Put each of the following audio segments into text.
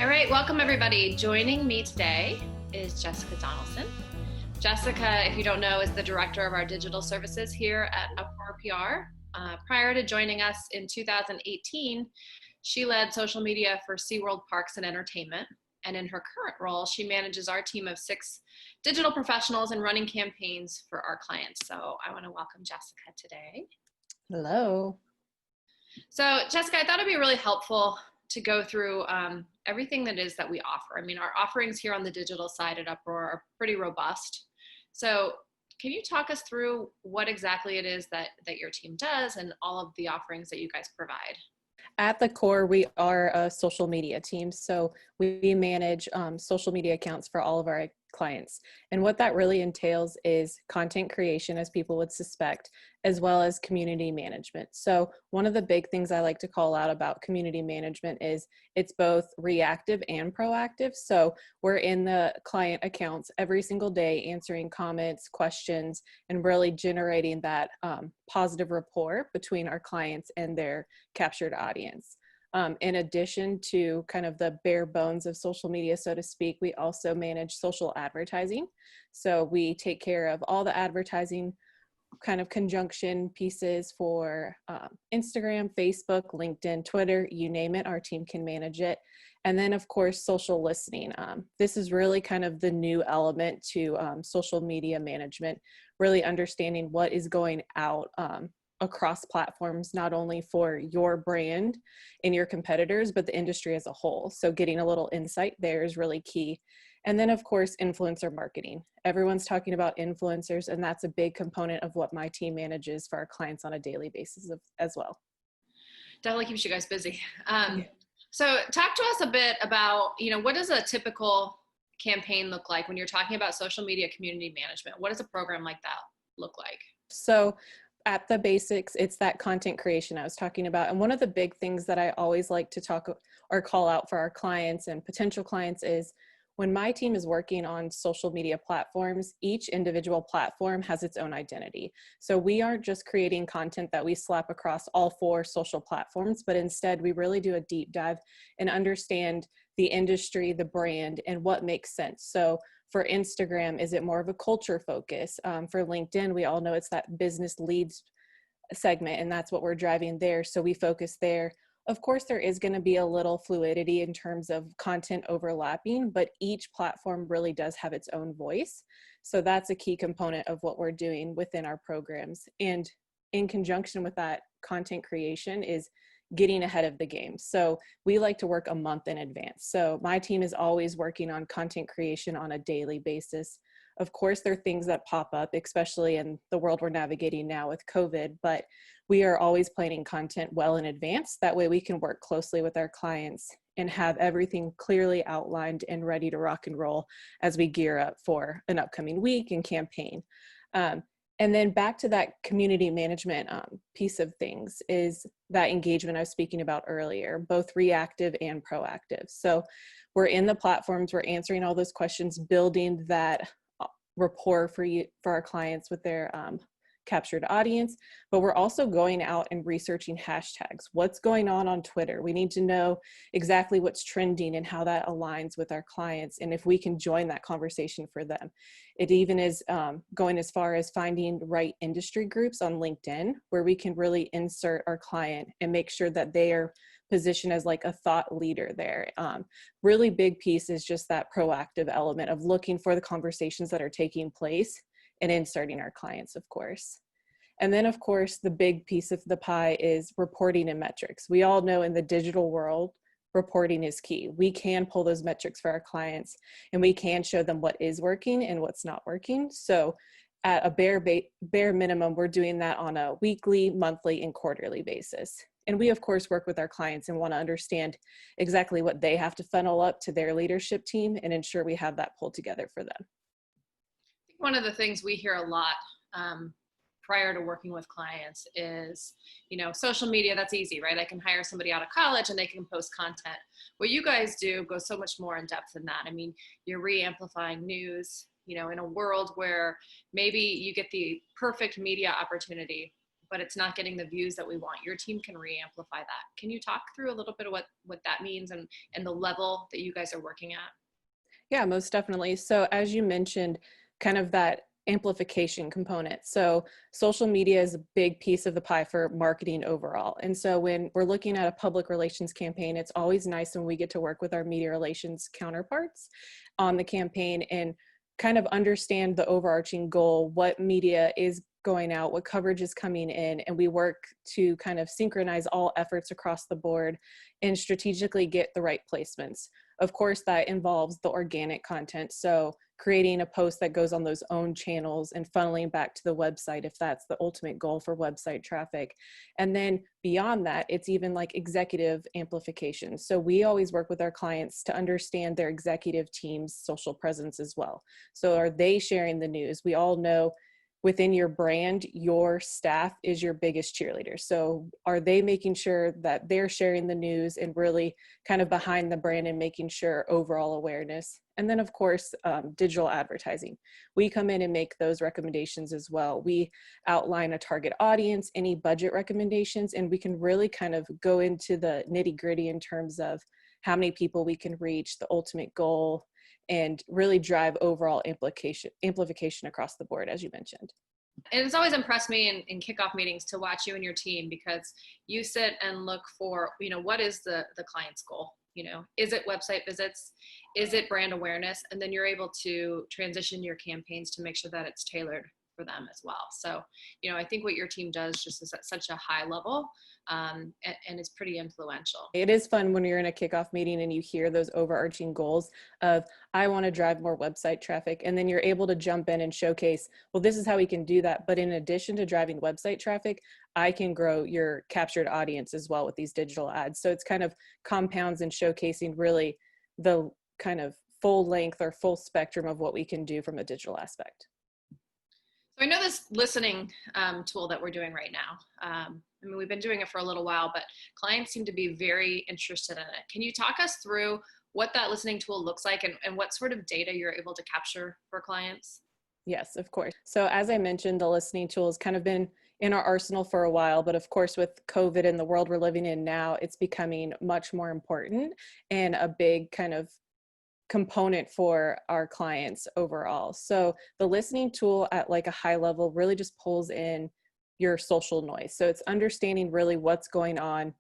All right, welcome everybody. Joining me today is Jessica Donelson. Jessica, if you don't know, is the director of our digital services here at Uproar PR. Prior to joining us in 2018, she led social media for SeaWorld Parks and Entertainment. And in her current role, she manages our team of 6 digital professionals and running campaigns for our clients. So I want to welcome Jessica today. Hello. So Jessica, I thought it'd be really helpful to go through everything that is that we offer. I mean, our offerings here on the digital side at Uproar are pretty robust. So can you talk us through what exactly it is that your team does and all of the offerings that you guys provide? At the core, we are a social media team. So we manage social media accounts for all of our clients. And what that really entails is content creation, as people would suspect, as well as community management. So one of the big things I like to call out about community management is it's both reactive and proactive. So we're in the client accounts every single day answering comments, questions, and really generating that positive rapport between our clients and their captured audience. In addition to kind of the bare bones of social media, so to speak, we also manage social advertising. So we take care of all the advertising kind of conjunction pieces for Instagram, Facebook, LinkedIn, Twitter, you name it, our team can manage it. And then of course, social listening. This is really kind of the new element to social media management, really understanding what is going out across platforms, not only for your brand and your competitors, but the industry as a whole. So getting a little insight there is really key. And then of course, influencer marketing. Everyone's talking about influencers, and that's a big component of what my team manages for our clients on a daily basis as well. Definitely keeps you guys busy. So talk to us a bit about, what does a typical campaign look like when you're talking about social media community management? What does a program like that look like? So at the basics, it's that content creation I was talking about. And one of the big things that I always like to talk or call out for our clients and potential clients is when my team is working on social media platforms, each individual platform has its own identity. So we aren't just creating content that we slap across all 4 social platforms, but instead we really do a deep dive and understand the industry, the brand, and what makes sense. So for Instagram, is it more of a culture focus? For LinkedIn, we all know it's that business leads segment, and that's what we're driving there. So we focus there. Of course, there is going to be a little fluidity in terms of content overlapping, but each platform really does have its own voice. So that's a key component of what we're doing within our programs. And in conjunction with that content creation is getting ahead of the game. So we like to work a month in advance. So my team is always working on content creation on a daily basis. Of course, there are things that pop up, especially in the world we're navigating now with COVID, but we are always planning content well in advance. That way we can work closely with our clients and have everything clearly outlined and ready to rock and roll as we gear up for an upcoming week and campaign. And then back to that community management piece of things is that engagement I was speaking about earlier, both reactive and proactive. So we're in the platforms, we're answering all those questions, building that rapport for our clients with their captured audience, but we're also going out and researching hashtags. What's going on Twitter? We need to know exactly what's trending and how that aligns with our clients, and if we can join that conversation for them. It even is going as far as finding the right industry groups on LinkedIn where we can really insert our client and make sure that they are positioned as like a thought leader there. Really big piece is just that proactive element of looking for the conversations that are taking place and inserting our clients, of course. And then, of course, the big piece of the pie is reporting and metrics. We all know in the digital world, reporting is key. We can pull those metrics for our clients and we can show them what is working and what's not working. So at a bare minimum, we're doing that on a weekly, monthly, and quarterly basis. And we, of course, work with our clients and want to understand exactly what they have to funnel up to their leadership team and ensure we have that pulled together for them. One of the things we hear a lot prior to working with clients is, social media, that's easy, right? I can hire somebody out of college and they can post content. What you guys do goes so much more in depth than that. I mean, you're re-amplifying news, in a world where maybe you get the perfect media opportunity, but it's not getting the views that we want, your team can re-amplify that. Can you talk through a little bit of what that means and the level that you guys are working at? Yeah, most definitely. So as you mentioned, kind of that amplification component. So social media is a big piece of the pie for marketing overall. And so when we're looking at a public relations campaign, it's always nice when we get to work with our media relations counterparts on the campaign and kind of understand the overarching goal, what media is going out, what coverage is coming in, and we work to kind of synchronize all efforts across the board and strategically get the right placements. Of course, that involves the organic content. So creating a post that goes on those own channels and funneling back to the website if that's the ultimate goal for website traffic. And then beyond that, it's even like executive amplification. So we always work with our clients to understand their executive team's social presence as well. So are they sharing the news? We all know within your brand, your staff is your biggest cheerleader. So are they making sure that they're sharing the news and really kind of behind the brand and making sure overall awareness? And then of course, digital advertising. We come in and make those recommendations as well. We outline a target audience, any budget recommendations, and we can really kind of go into the nitty gritty in terms of how many people we can reach, the ultimate goal, and really drive overall amplification across the board, as you mentioned. And it's always impressed me in kickoff meetings to watch you and your team, because you sit and look for, what is the client's goal? Is it website visits? Is it brand awareness? And then you're able to transition your campaigns to make sure that it's tailored for them as well. So, I think what your team does just is at such a high level, and it's pretty influential. It is fun when you're in a kickoff meeting and you hear those overarching goals of, I want to drive more website traffic. And then you're able to jump in and showcase, well, this is how we can do that. But in addition to driving website traffic, I can grow your captured audience as well with these digital ads. So it's kind of compounds and showcasing really the kind of full length or full spectrum of what we can do from a digital aspect. So I know this listening tool that we're doing right now. We've been doing it for a little while, but clients seem to be very interested in it. Can you talk us through what that listening tool looks like and what sort of data you're able to capture for clients? Yes, of course. So as I mentioned, the listening tool has kind of been in our arsenal for a while, but of course with COVID and the world we're living in now, it's becoming much more important and a big kind of component for our clients overall. So the listening tool at like a high level really just pulls in your social noise. So it's understanding really what's going on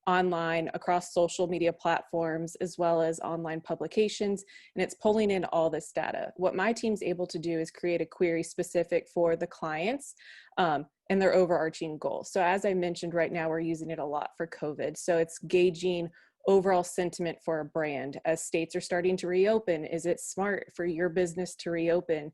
online across social media platforms as well as online publications, and it's pulling in all this data. What my team's able to do is create a query specific for the clients and their overarching goal. So as I mentioned, right now we're using it a lot for COVID. So it's gauging overall sentiment for a brand as states are starting to reopen. Is it smart for your business to reopen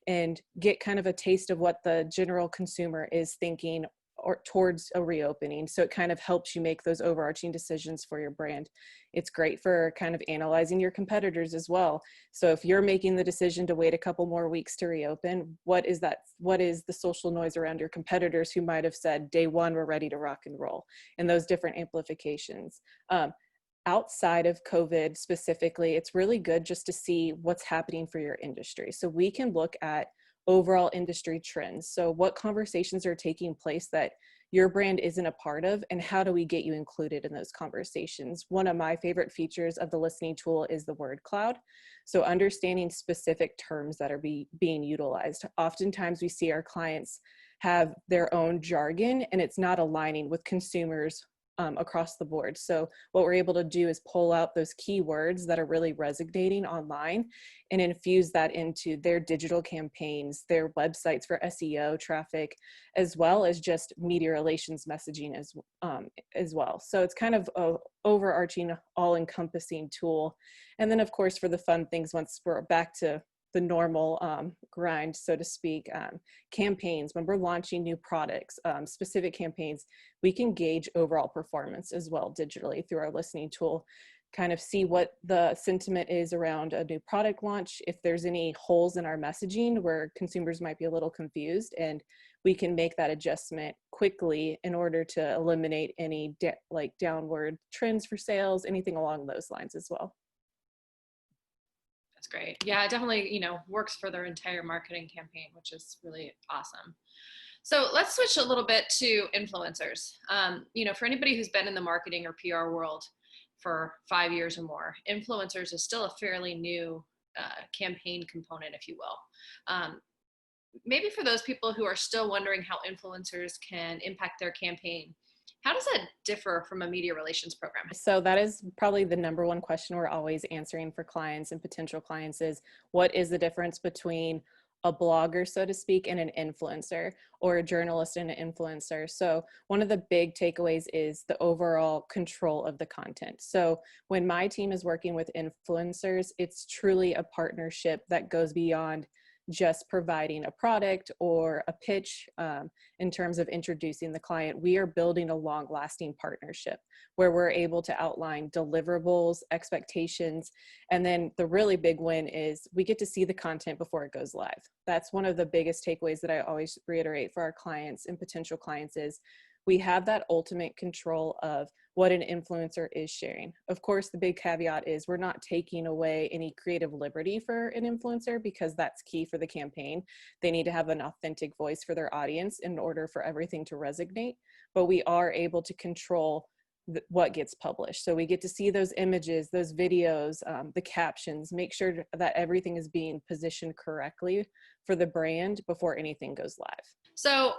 and get kind of a taste of what the general consumer is thinking or towards a reopening? So it kind of helps you make those overarching decisions for your brand. It's great for kind of analyzing your competitors as well. So if you're making the decision to wait a couple more weeks to reopen, what is that? What is the social noise around your competitors who might have said day one, we're ready to rock and roll, and those different amplifications. Outside of COVID specifically, it's really good just to see what's happening for your industry. So we can look at overall industry trends. So what conversations are taking place that your brand isn't a part of, and how do we get you included in those conversations? One of my favorite features of the listening tool is the word cloud. So understanding specific terms that are being utilized. Oftentimes we see our clients have their own jargon and it's not aligning with consumers across the board. So what we're able to do is pull out those keywords that are really resonating online and infuse that into their digital campaigns, their websites for SEO traffic, as well as just media relations messaging as well. So it's kind of a overarching, all-encompassing tool. And then of course, for the fun things, once we're back to the normal grind, so to speak, campaigns, when we're launching new products, specific campaigns, we can gauge overall performance as well digitally through our listening tool, kind of see what the sentiment is around a new product launch, if there's any holes in our messaging where consumers might be a little confused, and we can make that adjustment quickly in order to eliminate any downward trends for sales, anything along those lines as well. That's great. Yeah, it definitely, works for their entire marketing campaign, which is really awesome. So let's switch a little bit to influencers. For anybody who's been in the marketing or PR world for 5 years or more, influencers is still a fairly new campaign component, if you will. Maybe for those people who are still wondering how influencers can impact their campaign, how does that differ from a media relations program? So that is probably the number one question we're always answering for clients and potential clients is, what is the difference between a blogger, so to speak, and an influencer, or a journalist and an influencer? So one of the big takeaways is the overall control of the content. So when my team is working with influencers, it's truly a partnership that goes beyond just providing a product or a pitch in terms of introducing the client. We are building a long-lasting partnership where we're able to outline deliverables, expectations, and then the really big win is we get to see the content before it goes live. That's one of the biggest takeaways that I always reiterate for our clients and potential clients is we have that ultimate control of what an influencer is sharing. Of course, the big caveat is we're not taking away any creative liberty for an influencer because that's key for the campaign. They need to have an authentic voice for their audience in order for everything to resonate, but we are able to control what gets published. So we get to see those images, those videos, the captions, make sure that everything is being positioned correctly for the brand before anything goes live. So,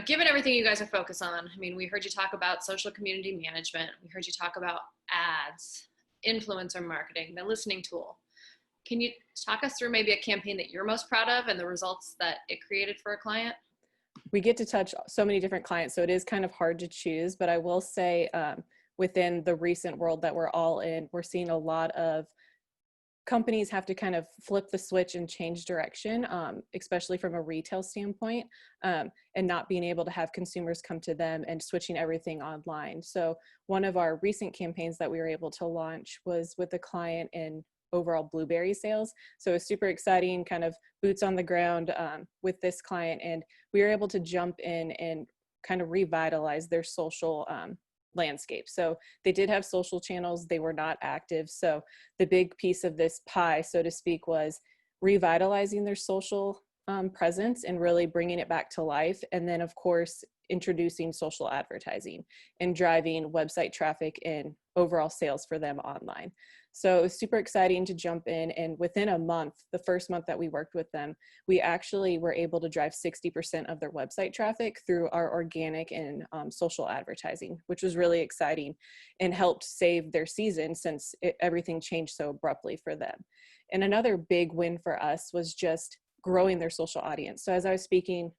given everything you guys are focused on, we heard you talk about social community management. We heard you talk about ads, influencer marketing, the listening tool. Can you talk us through maybe a campaign that you're most proud of and the results that it created for a client? We get to touch so many different clients, so it is kind of hard to choose, but I will say within the recent world that we're all in, we're seeing a lot of companies have to kind of flip the switch and change direction, especially from a retail standpoint, and not being able to have consumers come to them and switching everything online. So one of our recent campaigns that we were able to launch was with a client in overall blueberry sales. So it was super exciting, kind of boots on the ground with this client, and we were able to jump in and kind of revitalize their social landscape. So they did have social channels, they were not active. So the big piece of this pie, so to speak, was revitalizing their social presence and really bringing it back to life. And then of course, introducing social advertising and driving website traffic and overall sales for them online. So it was super exciting to jump in, and within a month, the first month that we worked with them, we actually were able to drive 60% of their website traffic through our organic and social advertising, which was really exciting and helped save their season since everything changed so abruptly for them. And another big win for us was just growing their social audience. So as I was speaking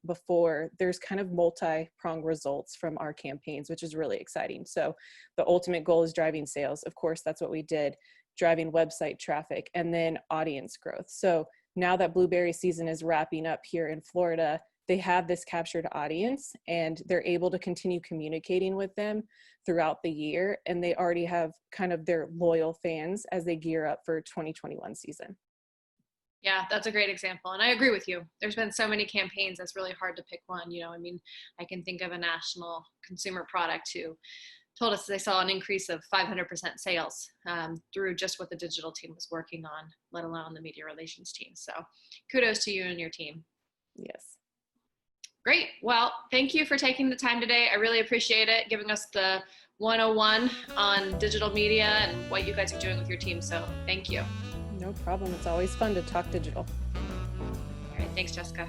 before, there's kind of multi-pronged results from our campaigns, which is really exciting. So the ultimate goal is driving sales. Of course, that's what we did, driving website traffic and then audience growth. So now that blueberry season is wrapping up here in Florida, they have this captured audience and they're able to continue communicating with them throughout the year. And they already have kind of their loyal fans as they gear up for 2021 season. Yeah, that's a great example. And I agree with you. There's been so many campaigns, it's really hard to pick one. I can think of a national consumer product who told us they saw an increase of 500% sales through just what the digital team was working on, let alone the media relations team. So kudos to you and your team. Yes. Great. Well, thank you for taking the time today. I really appreciate it, giving us the 101 on digital media and what you guys are doing with your team. So thank you. No problem. It's always fun to talk digital. All right. Thanks, Jessica.